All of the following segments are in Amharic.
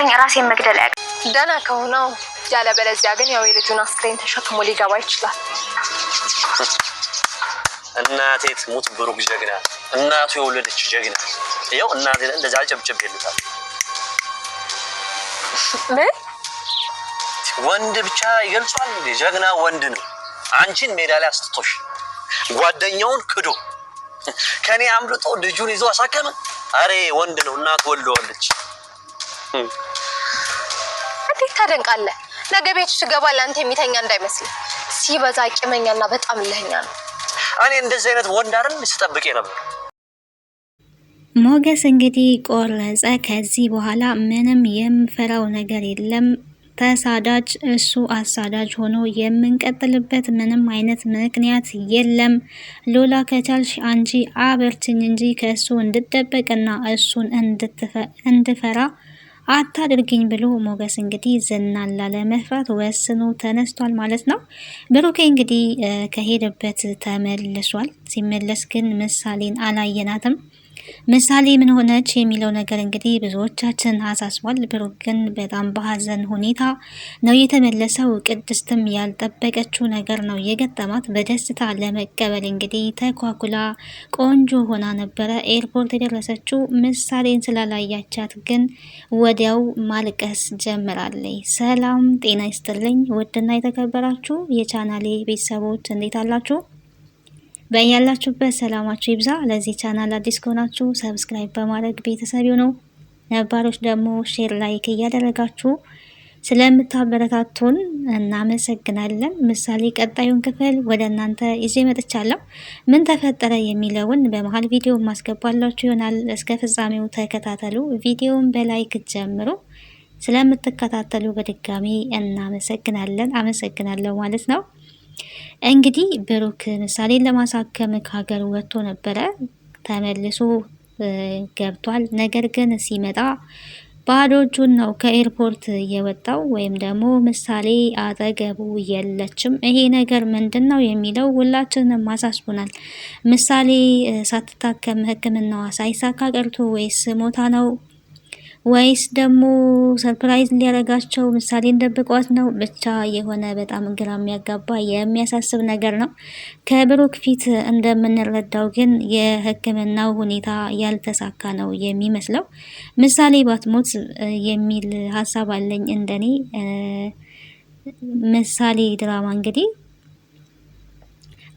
ቢያቅተኝ ራሴን መግደል ያቅ ደህና ከሆነው ያለ በለዚያ ግን ያው የልጁን አስክሬን ተሸክሞ ሊገባ ይችላል። እናቴ ትሙት ብሩክ ጀግና፣ እናቱ የወለደች ጀግና። ያው እናቴ እንደዛ ጨብጨብ ይልታል። ምን ወንድ ብቻ ይገልጿል እንዴ? ጀግና ወንድ ነው። አንቺን ሜዳ ላይ አስጥቶሽ ጓደኛውን ክዶ ከኔ አምልጦ ልጁን ይዞ አሳከመ። አሬ ወንድ ነው። እናቱ ወልደዋለች። እንዴት ታደንቃለህ? ነገ ቤቱ ሲገባ ለአንተ የሚተኛ እንዳይመስል። ሲበዛ ቂመኛና በጣም ለህኛ ነው። እኔ እንደዚህ አይነት ወንድ አይደል ስጠብቅ ነበር። ሞገስ እንግዲህ ቆረጸ። ከዚህ በኋላ ምንም የምፈራው ነገር የለም። ተሳዳጅ እሱ አሳዳጅ ሆኖ የምንቀጥልበት ምንም አይነት ምክንያት የለም። ሎላ ከቻልሽ አንቺ አበርችኝ እንጂ ከእሱ እንድደበቅና እሱን እንድፈራ አታድርግኝ ብሎ ሞገስ እንግዲህ ዝናን ላለመፍራት ወስኖ ተነስቷል ማለት ነው። ብሩኬ እንግዲህ ከሄደበት ተመልሷል። ሲመለስ ግን ምሳሌን አላየናትም። ምሳሌ ምን ሆነች የሚለው ነገር እንግዲህ ብዙዎቻችን አሳስቧል። ብሩክ ግን በጣም በሀዘን ሁኔታ ነው የተመለሰው። ቅድስትም ያልጠበቀችው ነገር ነው የገጠማት። በደስታ ለመቀበል እንግዲህ ተኳኩላ ቆንጆ ሆና ነበረ ኤርፖርት የደረሰችው። ምሳሌን ስላላያቻት ግን ወዲያው ማልቀስ ጀምራለች። ሰላም ጤና ይስጥልኝ ውድና የተከበራችሁ የቻናሌ ቤተሰቦች እንዴት አላችሁ? በያላችሁበት ሰላማችሁ ይብዛ። ለዚህ ቻናል አዲስ ከሆናችሁ ሰብስክራይብ በማድረግ ቤተሰብ ነው፣ ነባሮች ደግሞ ሼር ላይክ እያደረጋችሁ ስለምታበረታቱን እናመሰግናለን። ምሳሌ ቀጣዩን ክፍል ወደ እናንተ ይዤ መጥቻለሁ። ምን ተፈጠረ የሚለውን በመሀል ቪዲዮ ማስገባላችሁ ይሆናል። እስከ ፍጻሜው ተከታተሉ። ቪዲዮውን በላይክ ጀምሩ። ስለምትከታተሉ በድጋሚ እናመሰግናለን። አመሰግናለሁ ማለት ነው። እንግዲህ ብሩክ ምሳሌን ለማሳከም ከሀገር ወጥቶ ነበረ። ተመልሶ ገብቷል። ነገር ግን ሲመጣ ባዶ እጁን ነው ከኤርፖርት የወጣው፣ ወይም ደግሞ ምሳሌ አጠገቡ የለችም። ይሄ ነገር ምንድን ነው የሚለው ሁላችንም አሳስቡናል። ምሳሌ ሳትታከም ሕክምናዋ ሳይሳካ ቀርቶ ወይስ ሞታ ነው ወይስ ደግሞ ሰርፕራይዝ ሊያረጋቸው ምሳሌን ደብቋት ነው? ብቻ የሆነ በጣም ግራ የሚያጋባ የሚያሳስብ ነገር ነው። ከብሩክ ፊት እንደምንረዳው ግን የሕክምናው ሁኔታ ያልተሳካ ነው የሚመስለው። ምሳሌ ባትሞት የሚል ሀሳብ አለኝ እንደኔ። ምሳሌ ድራማ እንግዲህ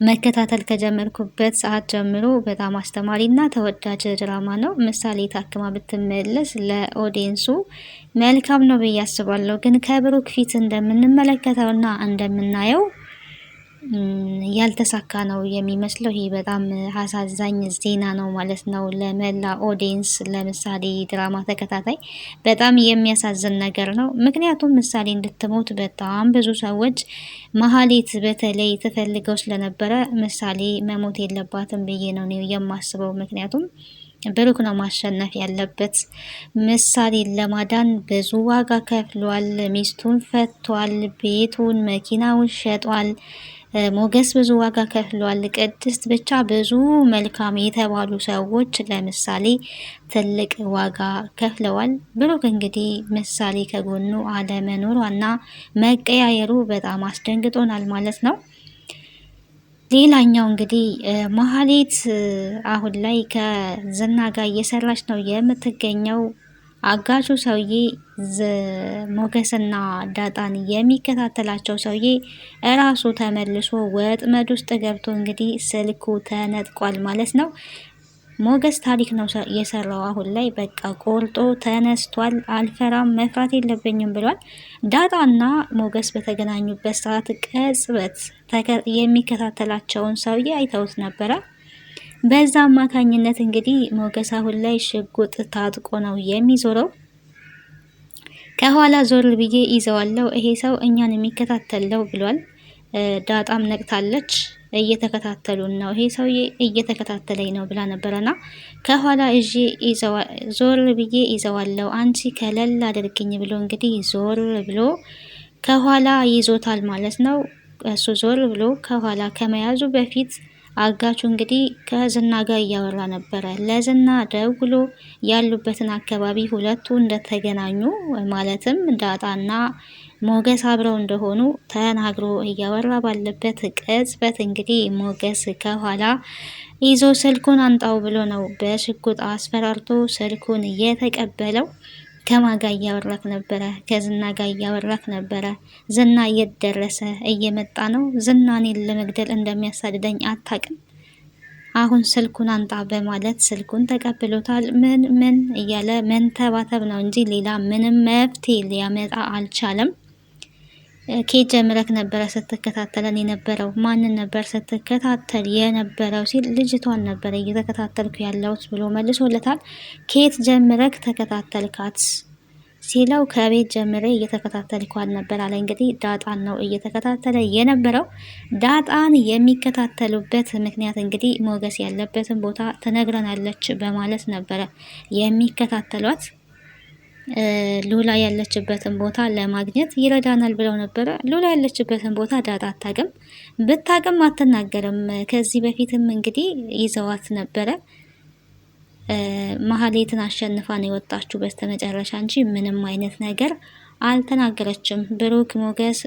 መከታተል ከጀመርኩበት ሰዓት ጀምሮ በጣም አስተማሪና ተወዳጅ ድራማ ነው። ምሳሌ ታክማ ብትመለስ ለኦዲየንሱ መልካም ነው ብዬ አስባለሁ። ግን ከብሩክ ፊት እንደምንመለከተውና እንደምናየው ያልተሳካ ነው የሚመስለው። ይሄ በጣም አሳዛኝ ዜና ነው ማለት ነው ለመላ ኦዲየንስ፣ ለምሳሌ ድራማ ተከታታይ በጣም የሚያሳዝን ነገር ነው። ምክንያቱም ምሳሌ እንድትሞት በጣም ብዙ ሰዎች መሀሌት በተለይ ተፈልገው ስለነበረ ምሳሌ መሞት የለባትም ብዬ ነው የማስበው። ምክንያቱም ብሩክ ነው ማሸነፍ ያለበት። ምሳሌን ለማዳን ብዙ ዋጋ ከፍሏል። ሚስቱን ፈቷል። ቤቱን፣ መኪናውን ሸጧል። ሞገስ ብዙ ዋጋ ከፍሏል። ቅድስት፣ ብቻ ብዙ መልካም የተባሉ ሰዎች ለምሳሌ ትልቅ ዋጋ ከፍለዋል። ብሩክ እንግዲህ ምሳሌ ከጎኑ አለመኖሯና መቀያየሩ በጣም አስደንግጦናል ማለት ነው። ሌላኛው እንግዲህ መሀሌት አሁን ላይ ከዝና ጋር እየሰራች ነው የምትገኘው። አጋቹ ሰውዬ ሞገስና ዳጣን የሚከታተላቸው ሰውዬ እራሱ ተመልሶ ወጥመድ ውስጥ ገብቶ እንግዲህ ስልኩ ተነጥቋል ማለት ነው። ሞገስ ታሪክ ነው የሰራው። አሁን ላይ በቃ ቆርጦ ተነስቷል። አልፈራም፣ መፍራት የለብኝም ብሏል። ዳጣና ሞገስ በተገናኙበት ሰዓት ቅጽበት የሚከታተላቸውን ሰውዬ አይተውት ነበረ። በዛ አማካኝነት እንግዲህ ሞገስ አሁን ላይ ሽጉጥ ታጥቆ ነው የሚዞረው። ከኋላ ዞር ብዬ ይዘዋለው፣ ይሄ ሰው እኛን የሚከታተለው ብሏል። ዳጣም ነቅታለች። እየተከታተሉን ነው፣ ይሄ ሰውዬ እየተከታተለኝ ነው ብላ ነበረና ከኋላ እጄ ዞር ብዬ ይዘዋለው፣ አንቺ ከለል አድርግኝ ብሎ እንግዲህ ዞር ብሎ ከኋላ ይዞታል ማለት ነው። እሱ ዞር ብሎ ከኋላ ከመያዙ በፊት አጋቹ እንግዲህ ከዝና ጋር እያወራ ነበረ። ለዝና ደውሎ ያሉበትን አካባቢ ሁለቱ እንደተገናኙ ማለትም ዳጣና ሞገስ አብረው እንደሆኑ ተናግሮ እያወራ ባለበት ቅጽበት እንግዲህ ሞገስ ከኋላ ይዞ ስልኩን አንጣው ብሎ ነው በሽጉጥ አስፈራርቶ ስልኩን እየተቀበለው። ከማጋ እያወራክ ነበረ? ከዝና ጋር እያወራክ ነበረ? ዝና እየደረሰ እየመጣ ነው። ዝና እኔን ለመግደል እንደሚያሳድደኝ አታቅም? አሁን ስልኩን አንጣ በማለት ስልኩን ተቀብሎታል። ምን እያለ መንተባተብ ነው እንጂ ሌላ ምንም መፍትሄ ሊያመጣ አልቻለም። ኬት ጀምረክ ነበረ ስትከታተለን የነበረው? ማንን ነበር ስትከታተል የነበረው ሲል ልጅቷን ነበረ እየተከታተልኩ ያለሁት ብሎ መልሶለታል። ኬት ጀምረክ ተከታተልካት ሲለው ከቤት ጀምሬ እየተከታተልኳት ነበር አለ። እንግዲህ ዳጣን ነው እየተከታተለ የነበረው። ዳጣን የሚከታተሉበት ምክንያት እንግዲህ ሞገስ ያለበትን ቦታ ትነግረናለች በማለት ነበረ የሚከታተሏት። ሉላ ያለችበትን ቦታ ለማግኘት ይረዳናል ብለው ነበረ። ሉላ ያለችበትን ቦታ ዳጣ አታውቅም፣ ብታውቅም አትናገርም። ከዚህ በፊትም እንግዲህ ይዘዋት ነበረ። መሀሌትን አሸንፋ ነው የወጣችሁ በስተመጨረሻ እንጂ ምንም አይነት ነገር አልተናገረችም። ብሩክ ሞገስ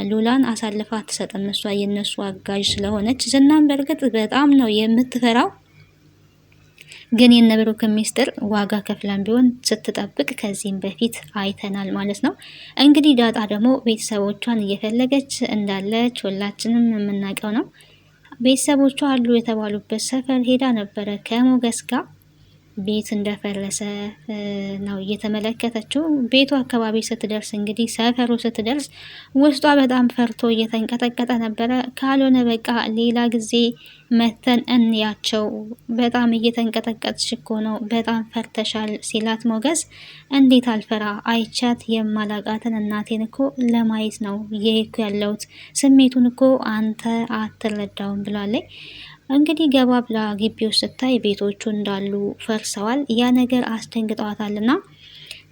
ሉላን አሳልፋ አትሰጥም፣ እሷ የነሱ አጋዥ ስለሆነች። ዝናን በእርግጥ በጣም ነው የምትፈራው፣ ግን የነብሩክ ሚስጥር ዋጋ ከፍላን ቢሆን ስትጠብቅ ከዚህም በፊት አይተናል ማለት ነው። እንግዲህ ዳጣ ደግሞ ቤተሰቦቿን እየፈለገች እንዳለች ሁላችንም የምናውቀው ነው። ቤተሰቦቿ አሉ የተባሉበት ሰፈር ሄዳ ነበረ ከሞገስ ጋር። ቤት እንደፈረሰ ነው እየተመለከተችው። ቤቱ አካባቢ ስትደርስ እንግዲህ ሰፈሩ ስትደርስ ውስጧ በጣም ፈርቶ እየተንቀጠቀጠ ነበረ። ካልሆነ በቃ ሌላ ጊዜ መተን እንያቸው፣ በጣም እየተንቀጠቀጥሽ እኮ ነው፣ በጣም ፈርተሻል ሲላት ሞገስ እንዴት አልፈራ፣ አይቻት የማላቃትን እናቴን እኮ ለማየት ነው የሄድኩ ያለሁት፣ ስሜቱን እኮ አንተ አትረዳውም ብላለች። እንግዲህ ገባ ብላ ግቢ ውስጥ ስታይ ቤቶቹ እንዳሉ ፈርሰዋል። ያ ነገር አስደንግጠዋታልና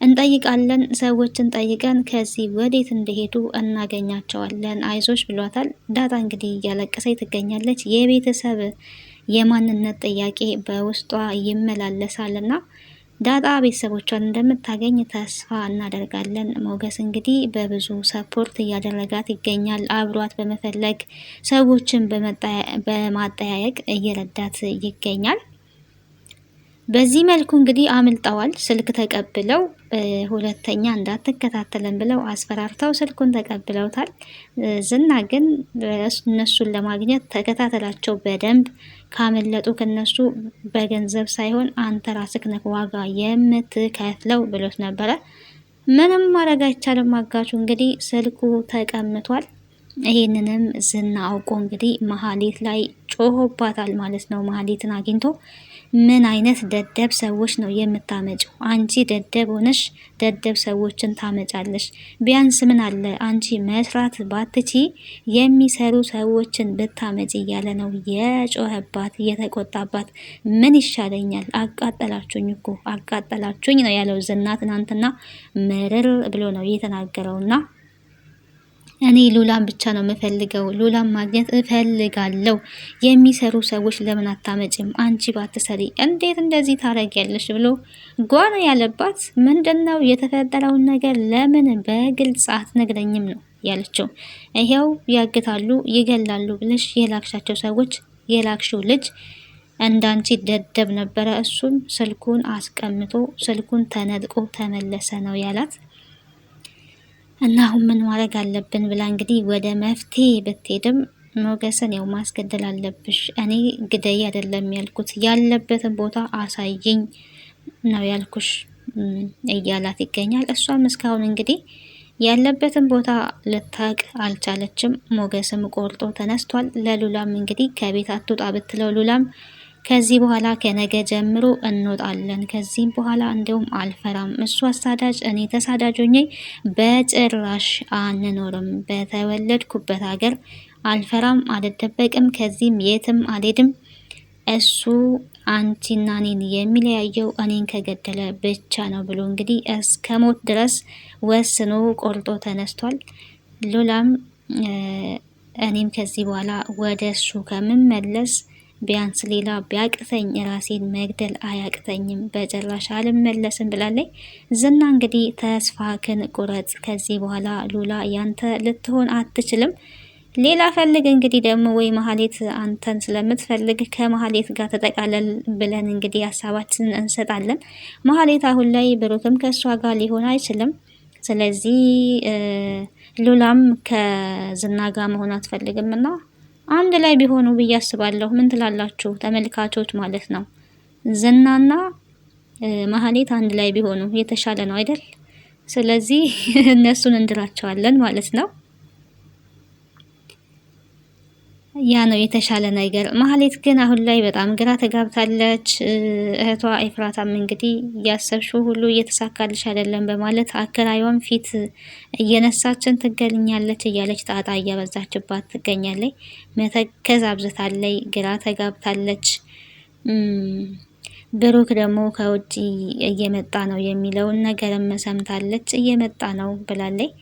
እንጠይቃለን፣ ሰዎችን ጠይቀን ከዚህ ወዴት እንደሄዱ እናገኛቸዋለን፣ አይዞች ብሏታል። ዳጣ እንግዲህ እያለቀሰች ትገኛለች። የቤተሰብ የማንነት ጥያቄ በውስጧ ይመላለሳልና ዳጣ ቤተሰቦቿን እንደምታገኝ ተስፋ እናደርጋለን። ሞገስ እንግዲህ በብዙ ሰፖርት እያደረጋት ይገኛል። አብሯት በመፈለግ ሰዎችን በማጠያየቅ እየረዳት ይገኛል። በዚህ መልኩ እንግዲህ አምልጠዋል። ስልክ ተቀብለው ሁለተኛ እንዳትከታተለን ብለው አስፈራርተው ስልኩን ተቀብለውታል። ዝና ግን እነሱን ለማግኘት ተከታተላቸው በደንብ፣ ካመለጡ ከነሱ በገንዘብ ሳይሆን አንተ ራስህ ነህ ዋጋ የምትከፍለው ብሎት ነበረ። ምንም ማድረግ አይቻልም። አጋቹ እንግዲህ ስልኩ ተቀምጧል። ይሄንንም ዝና አውቆ እንግዲህ መሀሌት ላይ ጮሆባታል ማለት ነው። መሀሌትን አግኝቶ ምን አይነት ደደብ ሰዎች ነው የምታመጪው? አንቺ ደደብ ሆነሽ ደደብ ሰዎችን ታመጫለሽ። ቢያንስ ምን አለ አንቺ መስራት ባትቺ የሚሰሩ ሰዎችን ብታመጪ እያለ ነው የጮኸባት፣ የተቆጣባት። ምን ይሻለኛል? አቃጠላችሁኝ እኮ አቃጠላችሁኝ ነው ያለው ዝና ትናንትና። ምርር ብሎ ነው የተናገረውና እኔ ሉላን ብቻ ነው የምፈልገው፣ ሉላን ማግኘት እፈልጋለሁ። የሚሰሩ ሰዎች ለምን አታመጭም? አንቺ ባትሰሪ እንዴት እንደዚህ ታረጊያለሽ? ብሎ ጓና ያለባት። ምንድነው የተፈጠረውን ነገር ለምን በግልጽ አትነግረኝም ነው ያለችው። ይሄው ያግታሉ፣ ይገላሉ ብለሽ የላክሻቸው ሰዎች፣ የላክሽው ልጅ እንዳንቺ ደደብ ነበረ። እሱም ስልኩን አስቀምጦ ስልኩን ተነጥቆ ተመለሰ ነው ያላት። እና አሁን ምን ማድረግ አለብን ብላ እንግዲህ ወደ መፍትሄ ብትሄድም ሞገስን ያው ማስገደል አለብሽ፣ እኔ ግደይ አይደለም ያልኩት፣ ያለበትን ቦታ አሳይኝ ነው ያልኩሽ እያላት ይገኛል። እሷም እስካሁን እንግዲህ ያለበትን ቦታ ልታቅ አልቻለችም። ሞገስም ቆርጦ ተነስቷል። ለሉላም እንግዲህ ከቤት አትውጣ ብትለው ሉላም ከዚህ በኋላ ከነገ ጀምሮ እንወጣለን፣ ከዚህም በኋላ እንዲሁም አልፈራም፣ እሱ አሳዳጅ እኔ ተሳዳጅ ሆኜ በጭራሽ አንኖርም፣ በተወለድኩበት ሀገር አልፈራም፣ አልደበቅም፣ ከዚህም የትም አልሄድም፣ እሱ አንቺና እኔን የሚለያየው እኔን ከገደለ ብቻ ነው ብሎ እንግዲህ እስከ ሞት ድረስ ወስኖ ቆርጦ ተነስቷል። ሉላም እኔም ከዚህ በኋላ ወደ እሱ ከምመለስ ቢያንስ ሌላ ቢያቅተኝ ራሴን መግደል አያቅተኝም፣ በጭራሽ አልመለስም ብላለች። ዝና እንግዲህ ተስፋህን ቁረጥ፣ ከዚህ በኋላ ሉላ ያንተ ልትሆን አትችልም፣ ሌላ ፈልግ። እንግዲህ ደግሞ ወይ መሀሌት አንተን ስለምትፈልግ ከመሀሌት ጋር ተጠቃለል ብለን እንግዲህ ሀሳባችንን እንሰጣለን። መሀሌት አሁን ላይ ብሩክም ከእሷ ጋር ሊሆን አይችልም። ስለዚህ ሉላም ከዝና ጋር መሆን አትፈልግም እና አንድ ላይ ቢሆኑ ብዬ አስባለሁ። ምን ትላላችሁ ተመልካቾች ማለት ነው? ዝናና መሀሌት አንድ ላይ ቢሆኑ የተሻለ ነው አይደል? ስለዚህ እነሱን እንድራቸዋለን ማለት ነው። ያ ነው የተሻለ ነገር። መሀሌት ግን አሁን ላይ በጣም ግራ ተጋብታለች። እህቷ ኤፍራታም እንግዲህ እያሰብሽው ሁሉ እየተሳካልሽ አይደለም በማለት አከራዩም ፊት እየነሳችን ትገልኛለች እያለች ጣጣ እያበዛችባት ትገኛለች። መተከዝ አብዝታለች፣ ግራ ተጋብታለች። ብሩክ ደግሞ ከውጭ እየመጣ ነው የሚለውን ነገርም ሰምታለች። እየመጣ ነው ብላለች።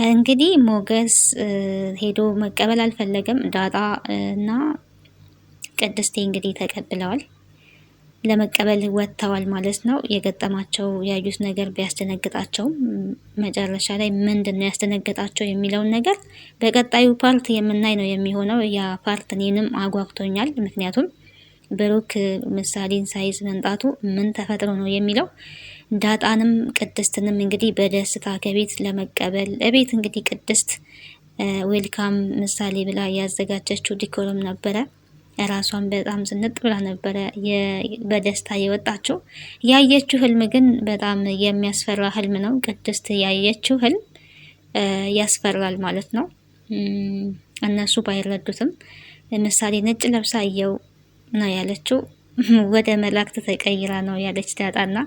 እንግዲህ ሞገስ ሄዶ መቀበል አልፈለገም። ዳጣ እና ቅድስቴ እንግዲህ ተቀብለዋል፣ ለመቀበል ወጥተዋል ማለት ነው። የገጠማቸው ያዩት ነገር ቢያስደነግጣቸውም መጨረሻ ላይ ምንድን ነው ያስደነገጣቸው የሚለውን ነገር በቀጣዩ ፓርት የምናይ ነው የሚሆነው። ያ ፓርት እኔንም አጓግቶኛል። ምክንያቱም ብሩክ ምሳሌን ሳይዝ መምጣቱ ምን ተፈጥሮ ነው የሚለው። ዳጣንም ቅድስትንም እንግዲህ በደስታ ከቤት ለመቀበል እቤት እንግዲህ ቅድስት ዌልካም ምሳሌ ብላ ያዘጋጀችው ዲኮርም ነበረ። ራሷን በጣም ዝንጥ ብላ ነበረ በደስታ የወጣችው። ያየችው ህልም ግን በጣም የሚያስፈራ ህልም ነው። ቅድስት ያየችው ህልም ያስፈራል ማለት ነው። እነሱ ባይረዱትም ምሳሌ ነጭ ለብሳ እየው ነው ያለችው። ወደ መላእክት ተቀይራ ነው ያለች ዳጣና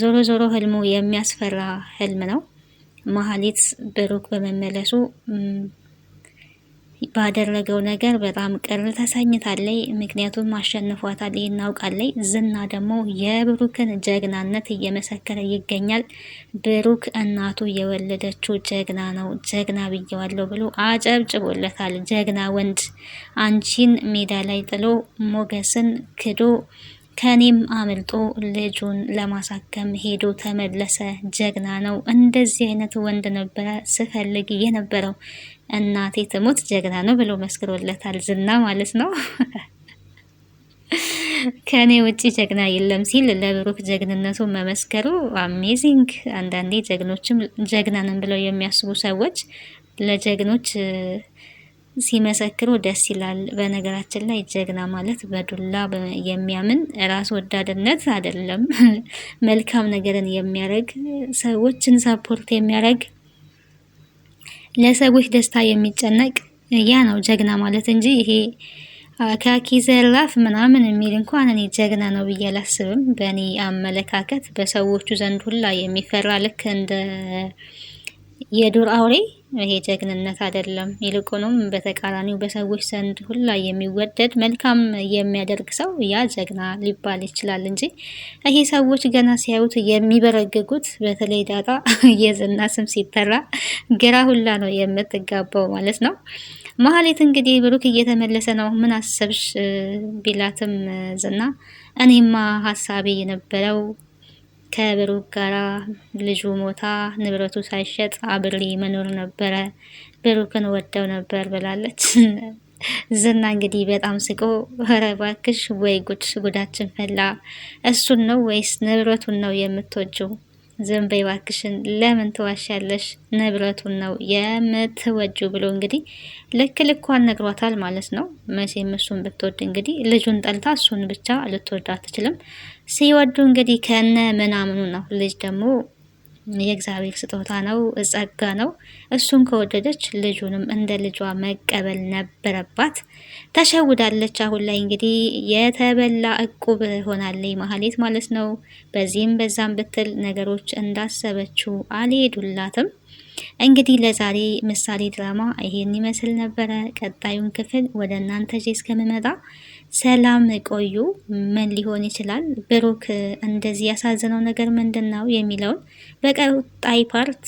ዞሮ ዞሮ ህልሙ የሚያስፈራ ህልም ነው። መሀሌት ብሩክ በመመለሱ ባደረገው ነገር በጣም ቅር ተሰኝታለች። ምክንያቱም አሸንፏታል፣ እናውቃለች። ዝና ደግሞ የብሩክን ጀግናነት እየመሰከረ ይገኛል። ብሩክ እናቱ የወለደችው ጀግና ነው፣ ጀግና ብየዋለሁ ብሎ አጨብጭቦለታል። ጀግና ወንድ አንቺን ሜዳ ላይ ጥሎ ሞገስን ክዶ ከኔም አምልጦ ልጁን ለማሳከም ሄዶ ተመለሰ። ጀግና ነው። እንደዚህ አይነት ወንድ ነበረ ስፈልግ የነበረው። እናቴ ትሙት ጀግና ነው ብሎ መስክሮለታል ዝና ማለት ነው። ከኔ ውጪ ጀግና የለም ሲል ለብሩክ ጀግንነቱ መመስከሩ አሜዚንግ። አንዳንዴ ጀግኖችም ጀግና ነን ብለው የሚያስቡ ሰዎች ለጀግኖች ሲመሰክሩ ደስ ይላል። በነገራችን ላይ ጀግና ማለት በዱላ የሚያምን ራስ ወዳድነት አይደለም። መልካም ነገርን የሚያደርግ ሰዎችን ሳፖርት የሚያደርግ ለሰዎች ደስታ የሚጨነቅ ያ ነው ጀግና ማለት እንጂ ይሄ ካኪ ዘራፍ ምናምን የሚል እንኳን እኔ ጀግና ነው ብዬ አላስብም። በእኔ አመለካከት በሰዎቹ ዘንድ ሁላ የሚፈራ ልክ እንደ የዱር አውሬ ይሄ ጀግንነት አይደለም። ይልቁንም በተቃራኒው በሰዎች ዘንድ ሁላ የሚወደድ መልካም የሚያደርግ ሰው ያ ጀግና ሊባል ይችላል እንጂ ይሄ ሰዎች ገና ሲያዩት የሚበረግጉት፣ በተለይ ዳጣ የዝና ስም ሲጠራ ግራ ሁላ ነው የምትጋባው ማለት ነው። መሀሌት እንግዲህ ብሩክ እየተመለሰ ነው ምን አሰብሽ ቢላትም ዝና እኔማ ሀሳቤ የነበረው ከብሩክ ጋራ ልጁ ሞታ ንብረቱ ሳይሸጥ አብሬ መኖር ነበረ፣ ብሩክን ወደው ነበር ብላለች። ዝና እንግዲህ በጣም ስቆ ኧረ እባክሽ ወይ ጉድ፣ ጉዳችን ፈላ። እሱን ነው ወይስ ንብረቱን ነው የምትወጂው? ዝም በይ እባክሽን፣ ለምን ትዋሻለሽ? ንብረቱን ነው የምትወጂው ብሎ እንግዲህ ልክ ልኳን ነግሯታል ማለት ነው። መቼም እሱን ብትወድ እንግዲህ ልጁን ጠልታ እሱን ብቻ ልትወድ አትችልም። ሲወዱ እንግዲህ ከነ ምናምኑ ነው። ልጅ ደግሞ የእግዚአብሔር ስጦታ ነው፣ ጸጋ ነው። እሱን ከወደደች ልጁንም እንደ ልጇ መቀበል ነበረባት። ተሸውዳለች። አሁን ላይ እንግዲህ የተበላ እቁብ ሆናለች መሀሌት ማለት ነው። በዚህም በዛም ብትል ነገሮች እንዳሰበችው አልሄዱላትም። እንግዲህ ለዛሬ ምሳሌ ድራማ ይሄን ይመስል ነበረ። ቀጣዩን ክፍል ወደ እናንተ እስከምመጣ ሰላም ቆዩ። ምን ሊሆን ይችላል? ብሩክ እንደዚህ ያሳዘነው ነገር ምንድን ነው የሚለውን በቀጣይ ፓርት